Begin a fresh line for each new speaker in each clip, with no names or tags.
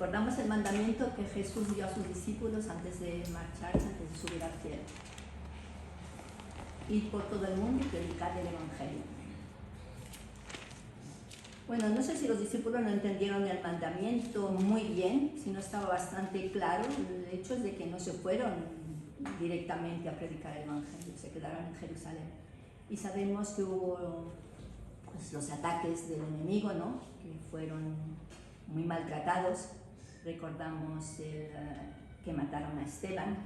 recordamos el mandamiento que Jesús dio a sus discípulos antes de marcharse, antes de subir al cielo. Ir por todo el mundo y predicar el Evangelio. Bueno, no sé si los discípulos no entendieron el mandamiento muy bien, si no estaba bastante claro. El hecho es de que no se fueron directamente a predicar el Evangelio, se quedaron en Jerusalén. Y sabemos que hubo pues, los ataques del enemigo, ¿no? Que fueron muy maltratados. Recordamos que mataron a Esteban.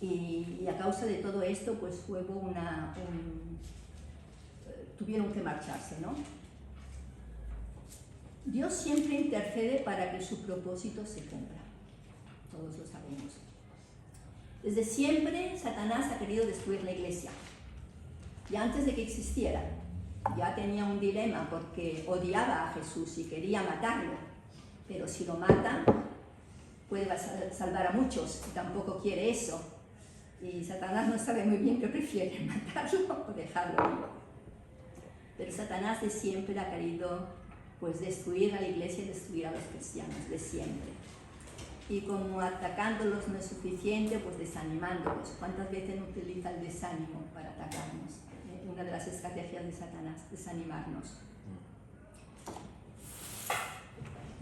Y a causa de todo esto, pues hubo tuvieron que marcharse, ¿no? Dios siempre intercede para que su propósito se cumpla. Todos lo sabemos. Desde siempre, Satanás ha querido destruir la iglesia. Ya antes de que existiera, ya tenía un dilema porque odiaba a Jesús y quería matarlo. Pero si lo mata, puede salvar a muchos y tampoco quiere eso. Y Satanás no sabe muy bien qué prefiere, matarlo o dejarlo vivo. Pero Satanás de siempre ha querido pues destruir a la iglesia y destruir a los cristianos, de siempre. Y como atacándolos no es suficiente, pues desanimándolos. ¿Cuántas veces utiliza el desánimo para atacarnos? Una de las estrategias de Satanás, desanimarnos.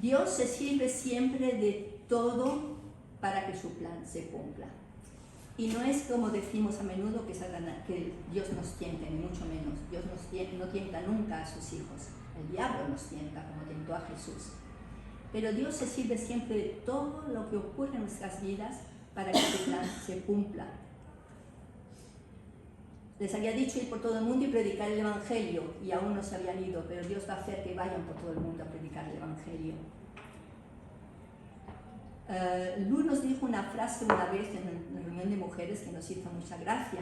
Dios se sirve siempre de todo para que su plan se cumpla. Y no es como decimos a menudo que Dios nos tiente, ni mucho menos. Dios no tienta nunca a sus hijos. El diablo nos tienta, como tentó a Jesús. Pero Dios se sirve siempre de todo lo que ocurre en nuestras vidas para que su plan se cumpla. Les había dicho ir por todo el mundo y predicar el Evangelio, y aún no se habían ido, pero Dios va a hacer que vayan por todo el mundo a predicar el Evangelio. Lu nos dijo una frase una vez en una reunión de mujeres que nos hizo mucha gracia.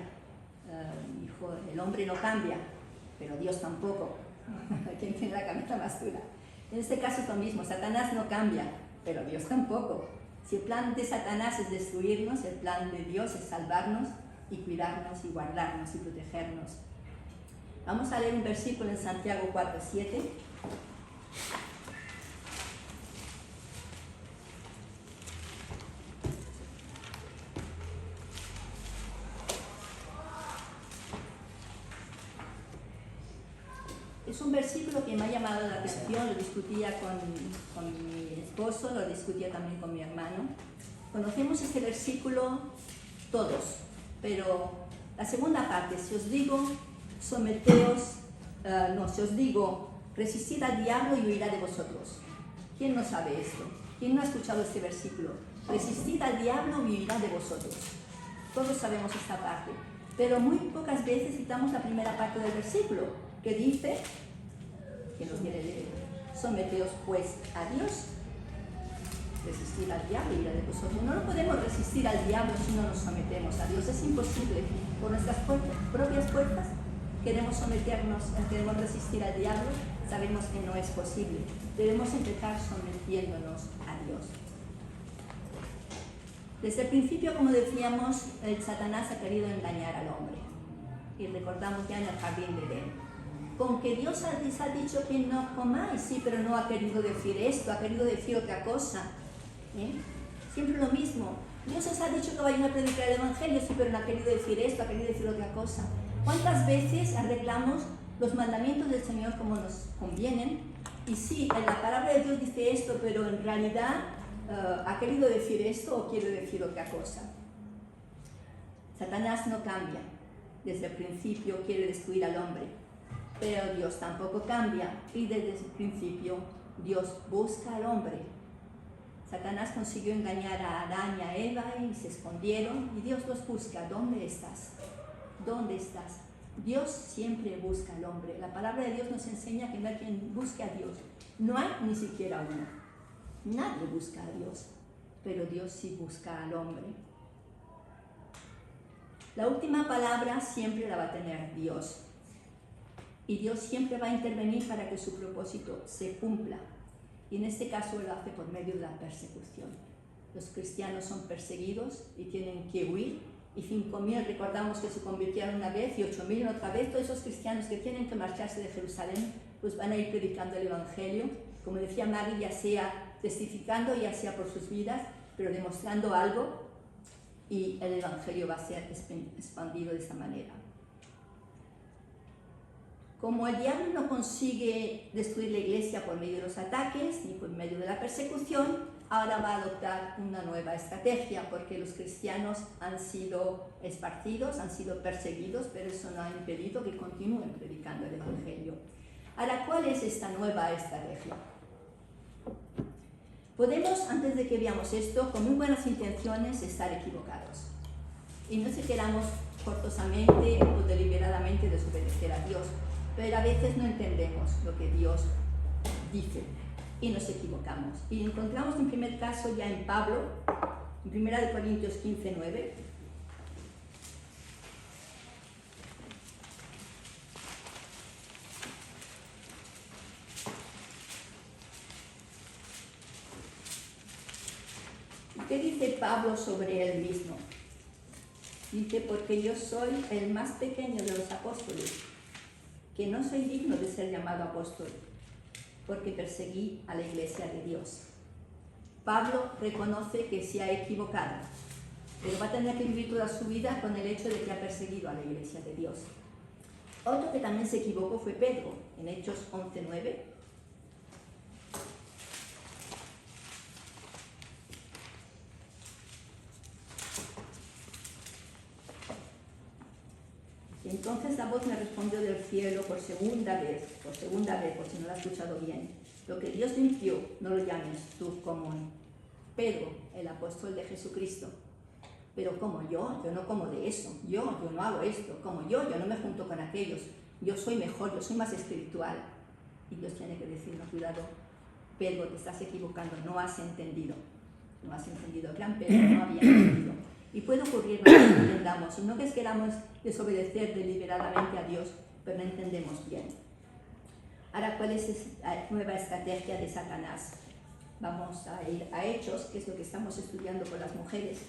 Dijo, el hombre no cambia, pero Dios tampoco. ¿Quién tiene la cabeza más dura? En este caso es lo mismo, Satanás no cambia, pero Dios tampoco. Si el plan de Satanás es destruirnos, el plan de Dios es salvarnos y cuidarnos y guardarnos y protegernos. Vamos a leer un versículo en Santiago 4:7. Es un versículo que me ha llamado la atención, lo discutía con mi esposo, lo discutía también con mi hermano. Conocemos este versículo todos, pero la segunda parte, si os digo, si os digo, resistid al diablo y huirá de vosotros. ¿Quién no sabe esto? ¿Quién no ha escuchado este versículo? Resistid al diablo y huirá de vosotros. Todos sabemos esta parte, pero muy pocas veces citamos la primera parte del versículo, que dice, que nos quiere leer, someteos pues a Dios, resistir al diablo y huirá de vosotros. No podemos resistir al diablo si no nos sometemos a Dios, es imposible. Por nuestras propias fuerzas queremos someternos, queremos resistir al diablo, sabemos que no es posible. Debemos empezar sometiéndonos a Dios. Desde el principio, como decíamos, el Satanás ha querido engañar al hombre. Y recordamos ya en el jardín de Edén. Con que Dios les ha dicho que no comáis, sí, pero no ha querido decir esto, ha querido decir otra cosa. Siempre lo mismo. Dios os ha dicho que vayan a predicar el Evangelio, sí, pero no ha querido decir esto, ha querido decir otra cosa. ¿Cuántas veces arreglamos los mandamientos del Señor como nos convienen? Y sí, en la palabra de Dios dice esto, pero en realidad ha querido decir esto o quiere decir otra cosa. Satanás no cambia. Desde el principio quiere destruir al hombre. Pero Dios tampoco cambia y desde el principio Dios busca al hombre. Satanás consiguió engañar a Adán y a Eva y se escondieron y Dios los busca. ¿Dónde estás? ¿Dónde estás? Dios siempre busca al hombre. La palabra de Dios nos enseña que no hay quien busque a Dios. No hay ni siquiera uno. Nadie busca a Dios, pero Dios sí busca al hombre. La última palabra siempre la va a tener Dios. Y Dios siempre va a intervenir para que su propósito se cumpla. Y en este caso lo hace por medio de la persecución. Los cristianos son perseguidos y tienen que huir. Y 5.000, recordamos que se convirtieron una vez y 8.000 otra vez. Todos esos cristianos que tienen que marcharse de Jerusalén, pues van a ir predicando el Evangelio. Como decía Maggie, ya sea testificando ya sea por sus vidas, pero demostrando algo, y el Evangelio va a ser expandido de esta manera. Como el diablo no consigue destruir la iglesia por medio de los ataques ni por medio de la persecución, ahora va a adoptar una nueva estrategia, porque los cristianos han sido esparcidos, han sido perseguidos, pero eso no ha impedido que continúen predicando el Evangelio. Ahora, ¿cuál es esta nueva estrategia? Podemos, antes de que veamos esto, con muy buenas intenciones, estar equivocados. Y no se queramos forzosamente o deliberadamente desobedecer a Dios, pero a veces no entendemos lo que Dios dice y nos equivocamos. Y encontramos un primer caso ya en Pablo, en 1 Corintios 15:9. ¿Qué dice Pablo sobre él mismo? Dice, porque yo soy el más pequeño de los apóstoles, que no soy digno de ser llamado apóstol, porque perseguí a la iglesia de Dios. Pablo reconoce que se ha equivocado, pero va a tener que vivir toda su vida con el hecho de que ha perseguido a la iglesia de Dios. Otro que también se equivocó fue Pedro, en Hechos 11:9. Entonces la voz me respondió del cielo por segunda vez, por si no lo has escuchado bien. Lo que Dios limpió, no lo llames tú común. Pedro, el apóstol de Jesucristo. Pero como yo no como de eso. Yo no hago esto. Como yo no me junto con aquellos. Yo soy mejor, yo soy más espiritual. Y Dios tiene que decirnos, cuidado, Pedro, te estás equivocando, no has entendido. No has entendido. El gran Pedro no había entendido. Y puede ocurrir que no entendamos, y no que queramos desobedecer deliberadamente a Dios, pero no entendemos bien. Ahora, ¿cuál es esta nueva estrategia de Satanás? Vamos a ir a Hechos, que es lo que estamos estudiando con las mujeres.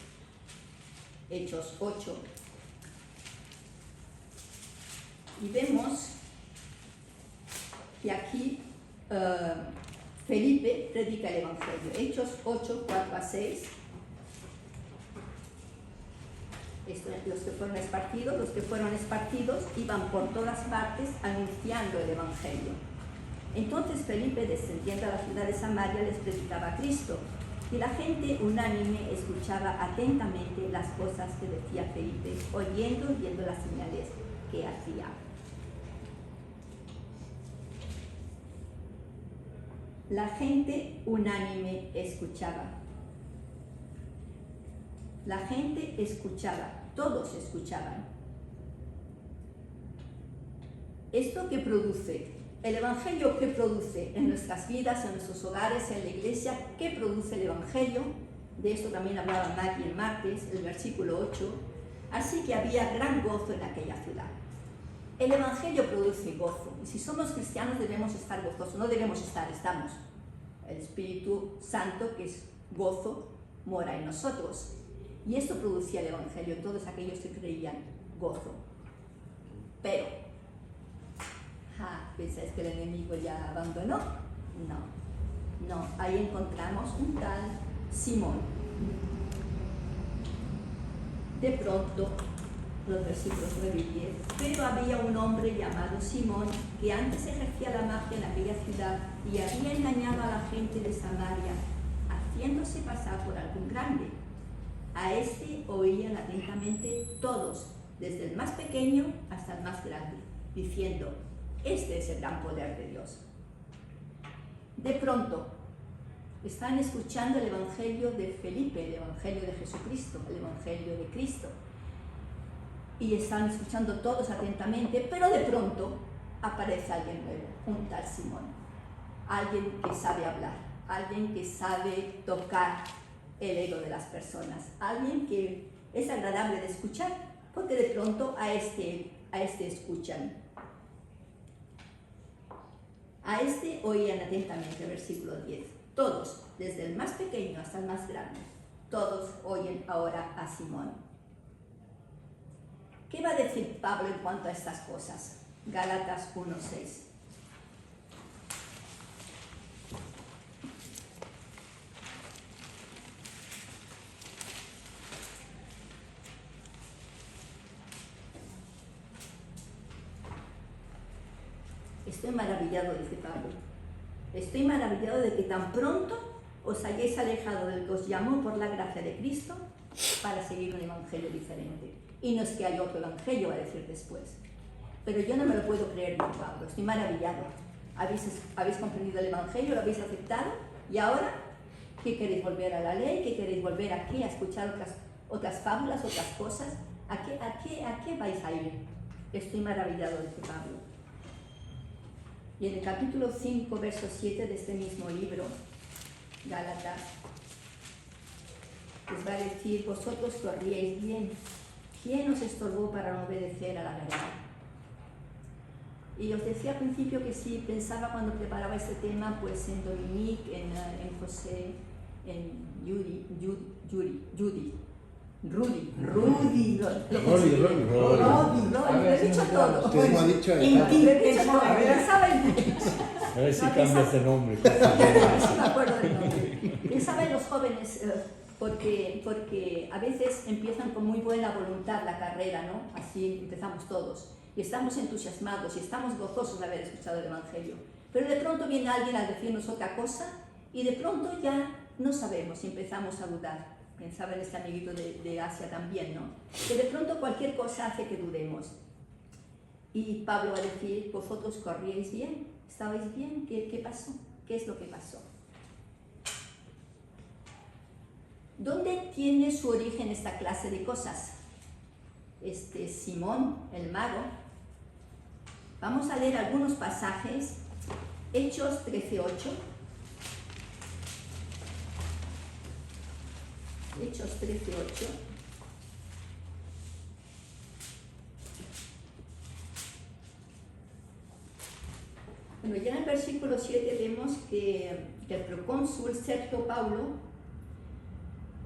Hechos 8. Y vemos que aquí Felipe predica el Evangelio. Hechos 8, 4-6. Los que fueron esparcidos iban por todas partes anunciando el Evangelio. Entonces Felipe, descendiendo a la ciudad de Samaria, les predicaba a Cristo, y la gente unánime escuchaba atentamente las cosas que decía Felipe, oyendo y viendo las señales que hacía. La gente unánime escuchaba. La gente escuchaba. Todos escuchaban. ¿Esto qué produce? El Evangelio, ¿qué produce en nuestras vidas, en nuestros hogares, en la iglesia? ¿Qué produce el Evangelio? De esto también hablaba Maggie el martes, el versículo 8. Así que había gran gozo en aquella ciudad. El Evangelio produce gozo. Y si somos cristianos debemos estar gozosos. No debemos estar, estamos. El Espíritu Santo, que es gozo, mora en nosotros. Y esto producía el Evangelio en todos aquellos que creían gozo. Pero, ¿pensáis que el enemigo ya abandonó? No. Ahí encontramos un tal Simón. De pronto, los versículos 9 y 10, pero había un hombre llamado Simón que antes ejercía la magia en aquella ciudad y había engañado a la gente de Samaria, haciéndose pasar por algún grande. A este oían atentamente todos, desde el más pequeño hasta el más grande, diciendo, este es el gran poder de Dios. De pronto, están escuchando el Evangelio de Felipe, el Evangelio de Jesucristo, el Evangelio de Cristo. Y están escuchando todos atentamente, pero de pronto aparece alguien nuevo, un tal Simón. Alguien que sabe hablar, alguien que sabe tocar el ego de las personas, alguien que es agradable de escuchar, porque de pronto a este escuchan. A este oían atentamente, versículo 10. Todos, desde el más pequeño hasta el más grande, todos oyen ahora a Simón. ¿Qué va a decir Pablo en cuanto a estas cosas? Gálatas 1:6. Estoy maravillado, dice Pablo. Estoy maravillado de que tan pronto os hayáis alejado del que os llamó por la gracia de Cristo para seguir un evangelio diferente. Y no es que haya otro evangelio, va a decir después. Pero yo no me lo puedo creer, dice Pablo. Estoy maravillado. Habéis comprendido el evangelio, lo habéis aceptado, y ahora, ¿qué queréis volver a la ley? ¿Qué queréis volver aquí a escuchar otras fábulas, otras cosas? ¿A qué vais a ir? Estoy maravillado, dice Pablo. Y en el capítulo 5, verso 7 de este mismo libro, Gálatas, les va a decir: vosotros corríais bien. ¿Quién os estorbó para no obedecer a la verdad? Y os decía al principio que sí, pensaba cuando preparaba este tema, pues en Dominique, en José, en Rudy. Lo he dicho todo.
Usted lo ha dicho
Lo he dicho todo. Pensaba en...
A ver si
No,
cambias de nombre.
Sí me acuerdo del nombre. Pensaba en los jóvenes, porque a veces empiezan con muy buena voluntad la carrera, ¿no? Así empezamos todos. Y estamos entusiasmados y estamos gozosos de haber escuchado el Evangelio. Pero de pronto viene alguien a decirnos otra cosa y de pronto ya no sabemos y empezamos a dudar. Pensaba en este amiguito de Asia también, ¿no? Que de pronto cualquier cosa hace que dudemos. Y Pablo va a decir: vosotros corríais bien, estabais bien, ¿qué pasó? ¿Qué es lo que pasó? ¿Dónde tiene su origen esta clase de cosas? Simón, el mago. Vamos a leer algunos pasajes. Hechos 13:8. Hechos 13:8. Bueno, ya en el versículo 7 vemos que el procónsul Sergio Paulo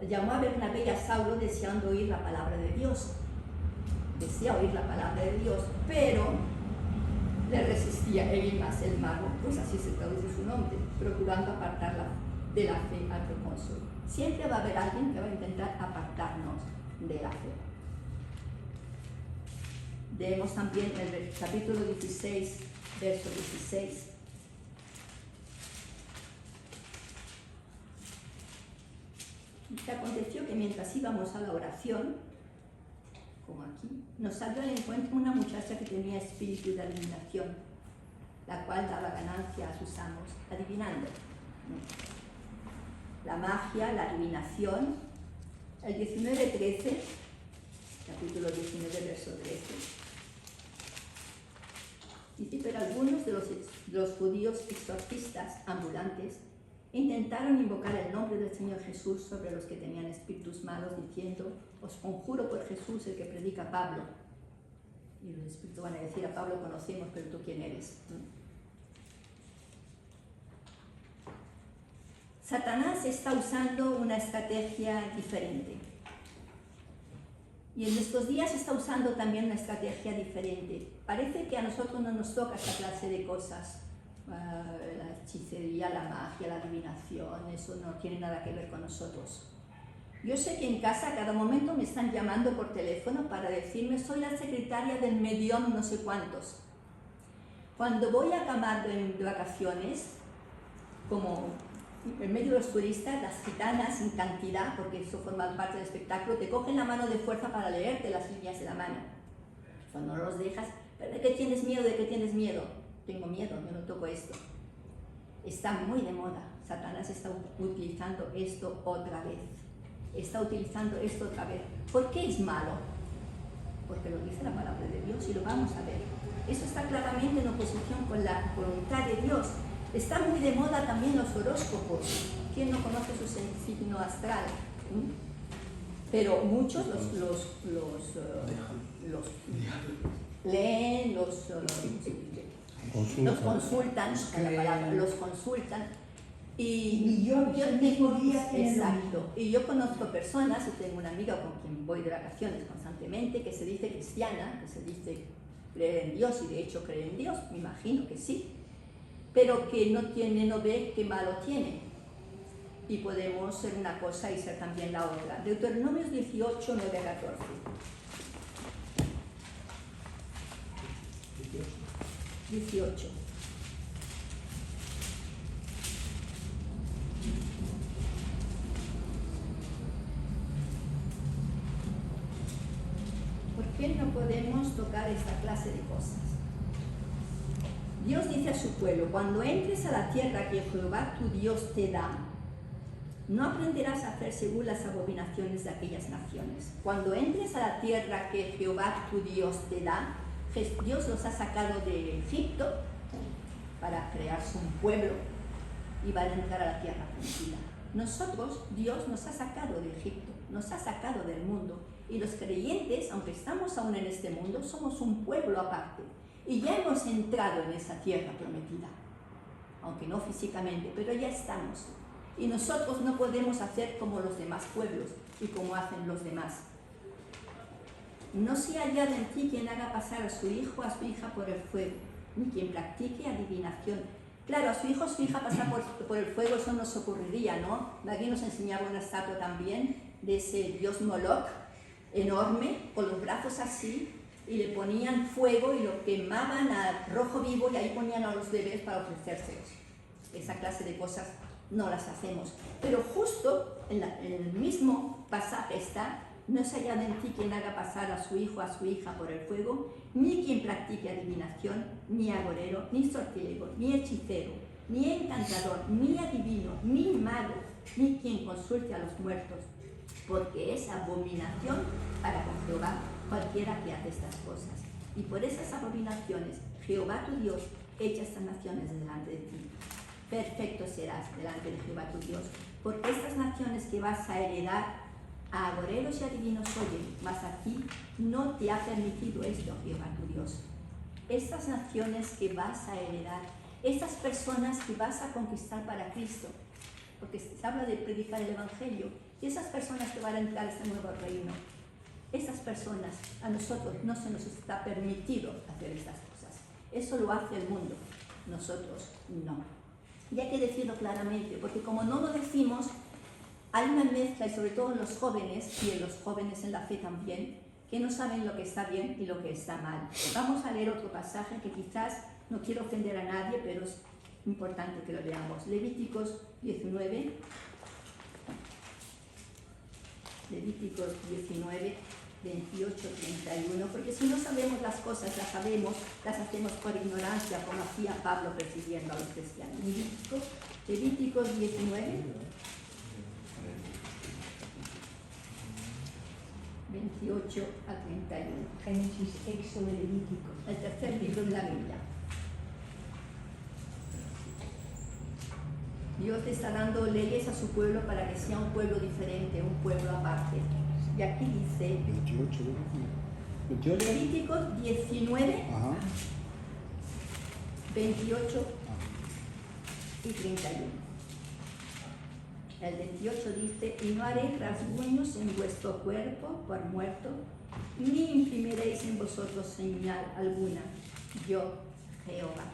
llamó a Bernabé y a Saulo deseando oír la palabra de Dios. Desea oír la palabra de Dios, pero le resistía Elimas, el mago, pues así se traduce su nombre, procurando apartarla de la fe al procónsul. Siempre va a haber alguien que va a intentar apartarnos de la fe. Leemos también el capítulo 16, verso 16. Y aconteció que mientras íbamos a la oración, como aquí, nos salió al encuentro una muchacha que tenía espíritu de adivinación, la cual daba ganancia a sus amos adivinando. La magia, la adivinación, el 19:13, capítulo 19, verso 13. Dice: pero algunos de los judíos exorcistas ambulantes intentaron invocar el nombre del Señor Jesús sobre los que tenían espíritus malos, diciendo: os conjuro por Jesús, el que predica Pablo. Y los espíritus van a decir: a Pablo conocemos, pero tú quién eres. Satanás está usando una estrategia diferente. Y en estos días está usando también una estrategia diferente. Parece que a nosotros no nos toca esta clase de cosas. La hechicería, la magia, la adivinación, eso no tiene nada que ver con nosotros. Yo sé que en casa a cada momento me están llamando por teléfono para decirme: soy la secretaria del medium no sé cuántos. Cuando voy a Camargo de vacaciones, como en medio de los turistas, las gitanas en cantidad, porque eso forma parte del espectáculo, te cogen la mano de fuerza para leerte las líneas de la mano. Cuando no los dejas: ¿pero de qué tienes miedo? ¿De qué tienes miedo? Tengo miedo, yo no toco esto. Está muy de moda. Satanás está utilizando esto otra vez. Está utilizando esto otra vez. ¿Por qué es malo? Porque lo dice la palabra de Dios y lo vamos a ver. Eso está claramente en oposición con la voluntad de Dios. Está muy de moda también los horóscopos. ¿Quién no conoce su signo astral? Pero muchos los leen, los consultan, los consultan. Y yo exacto. Y yo conozco personas, y tengo una amiga con quien voy de vacaciones constantemente, que se dice cristiana, que se dice creer en Dios, y de hecho cree en Dios, me imagino que sí, pero que no ve qué malo tiene. Y podemos ser una cosa y ser también la otra. Deuteronomios 18, 9 a 14. 18. no podemos tocar esta clase de cosas. Dios dice a su pueblo, cuando entres a la tierra que Jehová tu Dios te da, no aprenderás a hacer según las abominaciones de aquellas naciones. Cuando entres a la tierra que Jehová tu Dios te da, Dios los ha sacado de Egipto para crearse un pueblo y van a entrar a la tierra prometida. Nosotros, Dios nos ha sacado de Egipto, nos ha sacado del mundo, y los creyentes, aunque estamos aún en este mundo, somos un pueblo aparte y ya hemos entrado en esa tierra prometida, aunque no físicamente, pero ya estamos. Y nosotros no podemos hacer como los demás pueblos y como hacen los demás. No se hallado en ti quien haga pasar a su hijo o a su hija por el fuego, ni quien practique adivinación. Claro, a su hijo o su hija pasar por el fuego, eso nos ocurriría, ¿no? Aquí nos enseñaba una estatua también de ese dios Moloch, enorme, con los brazos así, y le ponían fuego y lo quemaban a rojo vivo y ahí ponían a los bebés para ofrecérselos. Esa clase de cosas no las hacemos. Pero justo en el mismo pasaje está, no se hallado en ti quien haga pasar a su hijo o a su hija por el fuego, ni quien practique adivinación, ni agorero, ni sortilego, ni hechicero, ni encantador, ni adivino, ni mago, ni quien consulte a los muertos, porque es abominación para con Jehová cualquiera que hace estas cosas. Y por esas abominaciones Jehová tu Dios echa estas naciones delante de ti. Perfecto serás delante de Jehová tu Dios, porque estas naciones que vas a heredar a agoreros y adivinos oyen, mas a ti no te ha permitido esto, Jehová tu Dios. Estas naciones que vas a heredar, estas personas que vas a conquistar para Cristo, porque se habla de predicar el Evangelio, y esas personas que van a entrar a este nuevo reino, esas personas, a nosotros no se nos está permitido hacer estas cosas. Eso lo hace el mundo, nosotros no. Y hay que decirlo claramente, porque como no lo decimos, hay una mezcla, y sobre todo en los jóvenes, y en los jóvenes en la fe también, que no saben lo que está bien y lo que está mal. Vamos a leer otro pasaje que quizás no quiero ofender a nadie, pero es importante que lo leamos. Levíticos 19. Levíticos 19, 28, 31, porque si no sabemos las cosas, las sabemos, las hacemos por ignorancia, como hacía Pablo persiguiendo a los cristianos. Levíticos 19, 28 a 31.
Génesis, Éxodo, Levítico.
El tercer libro de la Biblia. Dios está dando leyes a su pueblo para que sea un pueblo diferente, un pueblo aparte. Y aquí dice
28.
Levíticos 19,
Ajá.
28 y 31. El 28 dice, y no haréis rasguños en vuestro cuerpo por muerto, ni imprimiréis en vosotros señal alguna, yo, Jehová.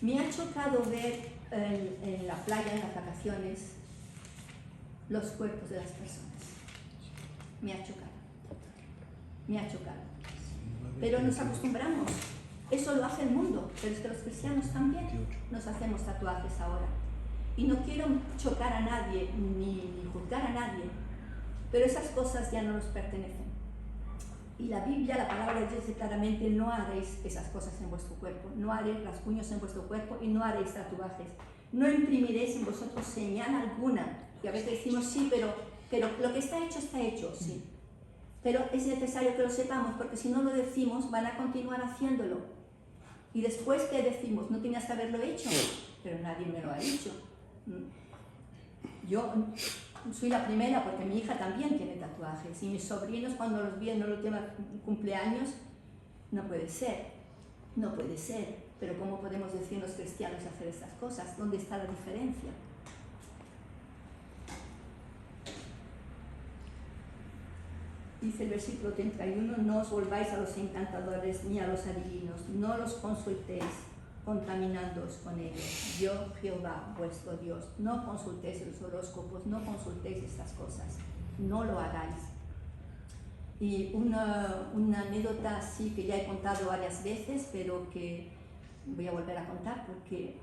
Me ha chocado ver en la playa, en las vacaciones, los cuerpos de las personas. Me ha chocado. Me ha chocado. Pero nos acostumbramos. Eso lo hace el mundo, pero es que los cristianos también nos hacemos tatuajes ahora. Y no quiero chocar a nadie, ni juzgar a nadie, pero esas cosas ya no nos pertenecen. Y la Biblia, la palabra de Dios dice claramente, no haréis esas cosas en vuestro cuerpo, no haréis rasguños en vuestro cuerpo y no haréis tatuajes. No imprimiréis en vosotros señal alguna. Y a veces decimos, sí, pero lo que está hecho, sí. Pero es necesario que lo sepamos, porque si no lo decimos, van a continuar haciéndolo. Y después, ¿qué decimos? No tenías que haberlo hecho, pero nadie me lo ha dicho. Yo soy la primera porque mi hija también tiene tatuajes y mis sobrinos cuando los vi en el último cumpleaños, no puede ser, pero ¿cómo podemos decir los cristianos hacer estas cosas? ¿Dónde está la diferencia? Dice el versículo 31, no os volváis a los encantadores ni a los adivinos, no los consultéis, contaminándoos con ellos. Yo, Jehová, vuestro Dios, no consultéis los horóscopos, no consultéis estas cosas, no lo hagáis. Y una anécdota así que ya he contado varias veces, pero que voy a volver a contar porque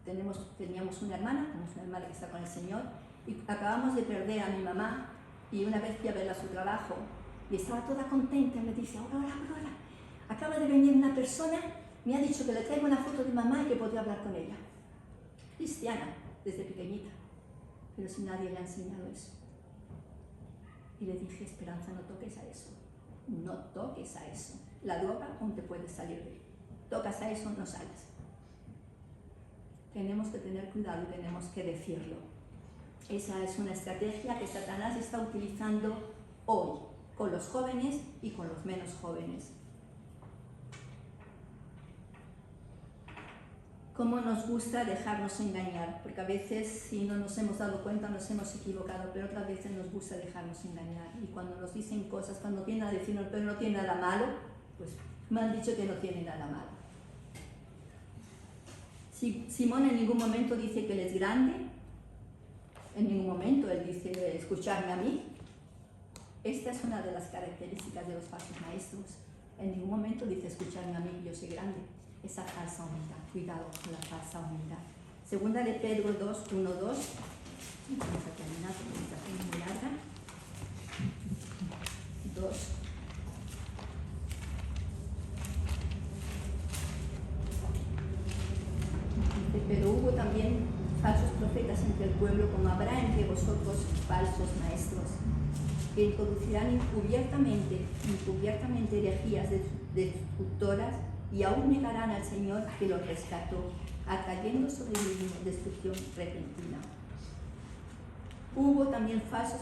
teníamos una hermana que está con el Señor, y acabamos de perder a mi mamá, y una vez fui a verla a su trabajo, Y estaba toda contenta, me dice, Aurora, acaba de venir una persona, me ha dicho que le traigo una foto de mamá y que podría hablar con ella. Cristiana, desde pequeñita, pero si nadie le ha enseñado eso. Y le dije, Esperanza, no toques a eso, no toques a eso. La droga aún te puede salir de él. Tocas a eso, no sales. Tenemos que tener cuidado y tenemos que decirlo. Esa es una estrategia que Satanás está utilizando hoy con los jóvenes y con los menos jóvenes. Cómo nos gusta dejarnos engañar, porque a veces si no nos hemos dado cuenta nos hemos equivocado, pero otras veces nos gusta dejarnos engañar. Y cuando nos dicen cosas, cuando vienen a decirnos, pero no tiene nada malo, pues me han dicho que no tiene nada malo. Simón en ningún momento dice que él es grande, en ningún momento él dice escucharme a mí. Esta es una de las características de los falsos maestros. En ningún momento dice escucharme a mí, yo soy grande. Esa falsa humildad, cuidado con la falsa humildad. Segunda de Pedro 2, 1, 2. Vamos a terminar porque esta es muy larga. 2. Pero hubo también falsos profetas entre el pueblo, como habrá entre vosotros falsos maestros, que introducirán encubiertamente herejías destructoras y aún negarán al Señor que los rescató, atrayendo sobre ellos destrucción repentina. Hubo también falsos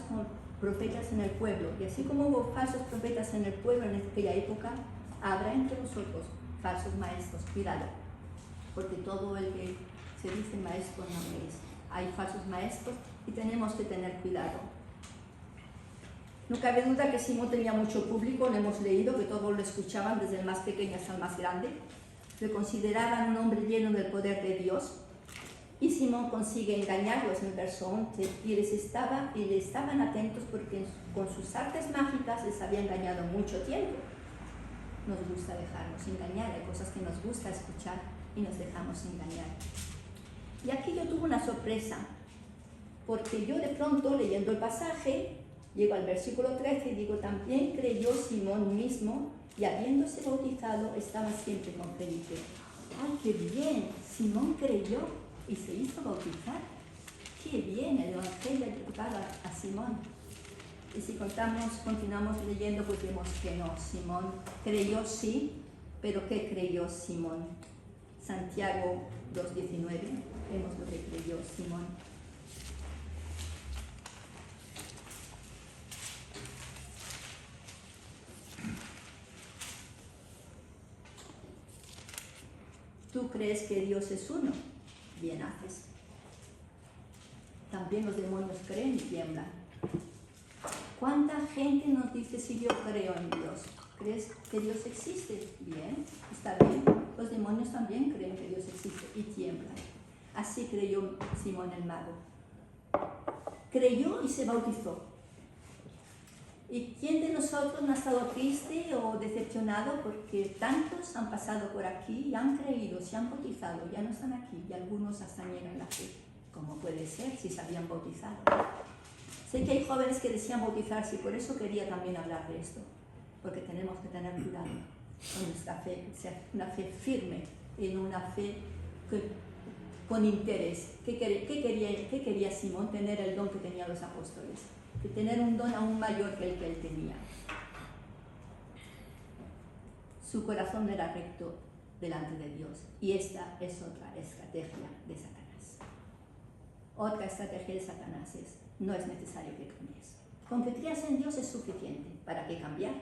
profetas en el pueblo, y así como hubo falsos profetas en el pueblo en aquella época, habrá entre vosotros falsos maestros. Cuidado, porque todo el que se dice maestro no es. Hay falsos maestros y tenemos que tener cuidado. No cabe duda que Simón tenía mucho público, lo hemos leído, que todos lo escuchaban, desde el más pequeño hasta el más grande. Le consideraban un hombre lleno del poder de Dios. Y Simón consigue engañarlos en verso 11 y le estaban atentos porque con sus artes mágicas les había engañado mucho tiempo. Nos gusta dejarnos engañar, hay cosas que nos gusta escuchar y nos dejamos engañar. Y aquí yo tuve una sorpresa, porque yo de pronto, leyendo el pasaje, llego al versículo 13 y digo, también creyó Simón mismo y habiéndose bautizado estaba siempre con Felipe. ¡Ay, qué bien! Simón creyó y se hizo bautizar. ¡Qué bien! El Evangelio ha llegado a Simón. Y si continuamos leyendo, pues vemos que no. Simón creyó sí, pero ¿qué creyó Simón? Santiago 2:19, vemos lo que creyó Simón. ¿Tú crees que Dios es uno? Bien haces. También los demonios creen y tiemblan. ¿Cuánta gente nos dice si yo creo en Dios? ¿Crees que Dios existe? Bien, está bien. Los demonios también creen que Dios existe y tiemblan. Así creyó Simón el mago. Creyó y se bautizó. ¿Y quién de nosotros no ha estado triste o decepcionado porque tantos han pasado por aquí y han creído, se han bautizado, ya no están aquí y algunos hasta niegan la fe? ¿Cómo puede ser si se habían bautizado? Sé que hay jóvenes que desean bautizarse y por eso quería también hablar de esto, porque tenemos que tener cuidado con nuestra fe, que sea una fe firme y no una fe con interés. ¿Qué quería Simón? Tener el don que tenían los apóstoles, que tener un don aún mayor que el que él tenía. Su corazón era recto delante de Dios y esta es otra estrategia de Satanás. Otra estrategia de Satanás es: no es necesario que cambies. Con que creas en Dios es suficiente. ¿Para qué cambiar?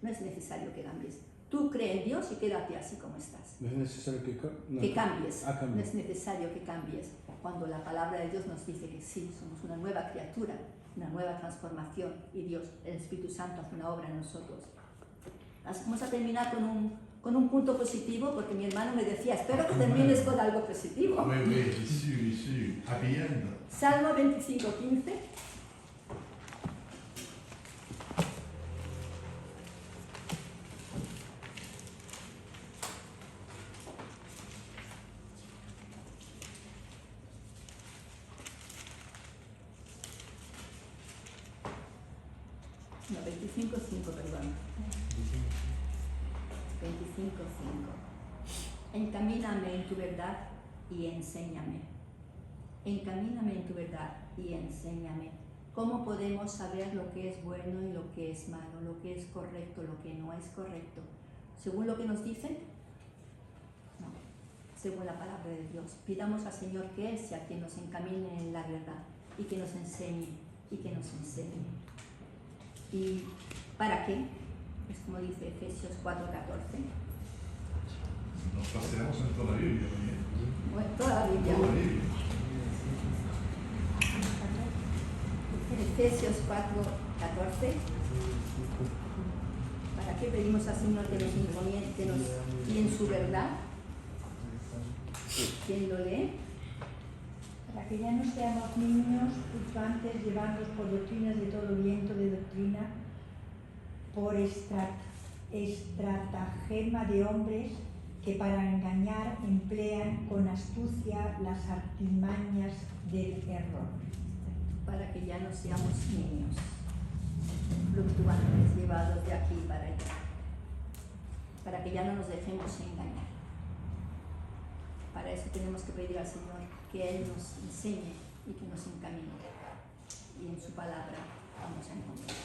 No es necesario que cambies. Tú cree en Dios y quédate así como estás.
No es necesario que
cambies.
Cambie.
No es necesario que cambies. Cuando la palabra de Dios nos dice que sí, somos una nueva criatura, una nueva transformación y Dios, el Espíritu Santo, hace una obra en nosotros. Vamos a terminar con un punto positivo, porque mi hermano me decía, espero que termines con algo positivo.
Sí, happy end.
Salmo 25:15. No, 25:5, perdón. 25:5. Encamíname en tu verdad y enséñame. Encamíname en tu verdad y enséñame. ¿Cómo podemos saber lo que es bueno y lo que es malo, lo que es correcto, lo que no es correcto? ¿Según lo que nos dicen? No, según la palabra de Dios. Pidamos al Señor que Él sea quien nos encamine en la verdad y que nos enseñe y que nos enseñe. ¿Y para qué? Es como dice Efesios 4:14.
Nos paseamos en toda la Biblia también.
Bueno, toda la Biblia.
Toda la Biblia.
Efesios 4:14. ¿Para qué pedimos al Señor que nos encomiende, que nos guíe en su verdad? ¿Quién lo lee?
Para que ya no seamos niños fluctuantes llevados por doctrinas de todo viento de doctrina, por estratagema de hombres que para engañar emplean con astucia las artimañas del error.
Para que ya no seamos niños, fluctuantes, llevados de aquí para allá. Para que ya no nos dejemos engañar. Para eso tenemos que pedir al Señor que Él nos enseñe y que nos encamine. Y en su palabra vamos a encontrar.